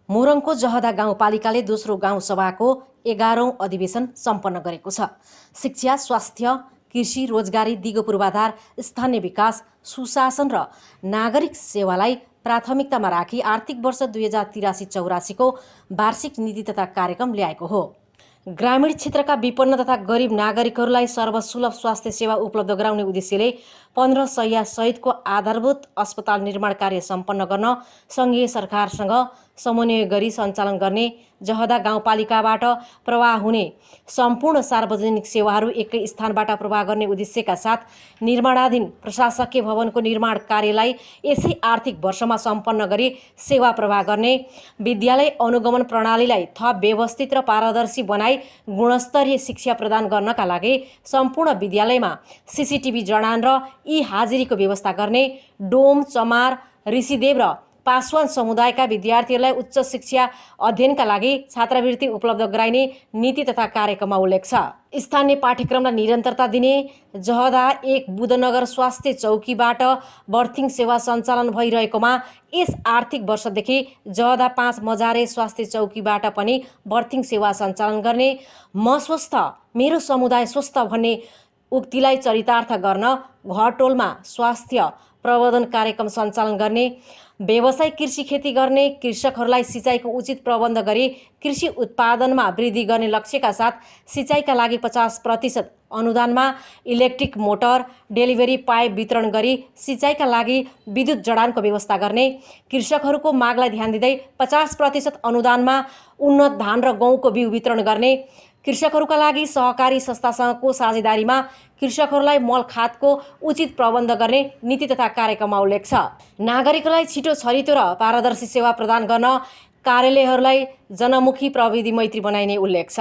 मोरङको जहदा गाउँपालिकाले दोस्रो गाउँ सभाको 11औं अधिवेशन सम्पन्न गरेको छ। शिक्षा, स्वास्थ्य, कृषि, रोजगारी, दिगो पूर्वाधार, स्थानीय विकास, सुशासन र नागरिक सेवालाई प्राथमिकतामा राखी आर्थिक वर्ष 2083-84को वार्षिक नीति तथा कार्यक्रम ल्याएको हो। ग्रामीण क्षेत्रका विपन्न तथा गरिब नागरिकहरूलाई सर्वसुलभ स्वास्थ्य सेवा उपलब्ध गराउने उद्देश्यले 15 शय्या सहितको आधारभूत अस्पताल निर्माण कार्य सम्पन्न गर्न सङ्घीय सरकारसँग समन्वय गरी सञ्चालन गर्ने, जहदा गाउँपालिकाबाट प्रवाह हुने सम्पूर्ण सार्वजनिक सेवाहरू एकै स्थानबाट प्रवाह गर्ने उद्देश्यका साथ निर्माणाधीन प्रशासकीय भवनको निर्माण कार्यलाई यसै आर्थिक वर्षमा सम्पन्न गरी सेवा प्रवाह गर्ने, विद्यालय अनुगमन प्रणालीलाई थप व्यवस्थित र पारदर्शी बनाई गुणस्तरीय शिक्षा प्रदान गर्नका लागि सम्पूर्ण विद्यालयमा CCTV जडान र हाजिरीको व्यवस्था गर्ने, डोम, चमार, ऋषिदेव र पासवान समुदायका विद्यार्थीहरूलाई उच्च शिक्षा अध्ययनका लागि छात्रवृत्ति उपलब्ध गराइने नीति तथा कार्यक्रममा उल्लेख छ। स्थानीय पाठ्यक्रमलाई निरन्तरता दिने, जहदा 1 बुधनगर स्वास्थ्य चौकीबाट बर्थिङ सेवा सञ्चालन भइरहेकोमा यस आर्थिक वर्षदेखि जहदा 5 मजारे स्वास्थ्य चौकीबाट पनि बर्थिङ सेवा सञ्चालन गर्ने, म स्वस्थ मेरो समुदाय स्वस्थ भन्ने उक्तिलाई चरितार्थ गर्न घरटोलमा स्वास्थ्य प्रवर्धन कार्यक्रम सञ्चालन गर्ने, व्यवसाय कृषि खेती गर्ने कृषकहरूलाई सिँचाइको उचित प्रबन्ध गरी कृषि उत्पादनमा वृद्धि गर्ने लक्ष्यका साथ सिँचाइका लागि 50% अनुदानमा इलेक्ट्रिक मोटर, डेलिभरी पाइप वितरण गरी सिँचाइका लागि विद्युत जडानको व्यवस्था गर्ने, कृषकहरूको मागलाई ध्यान दिँदै 50% अनुदानमा उन्नत धान र गहुँको बिउ वितरण गर्ने, कृषकहरूका लागि सहकारी संस्थासँगको साझेदारीमा कृषकहरूलाई मल खादको उचित प्रबन्ध गर्ने नीति तथा कार्यक्रममा उल्लेख छ। नागरिकलाई छिटो, छरितो र पारदर्शी सेवा प्रदान गर्न कार्यालयहरूलाई जनमुखी प्रविधि मैत्री बनाइने उल्लेख छ।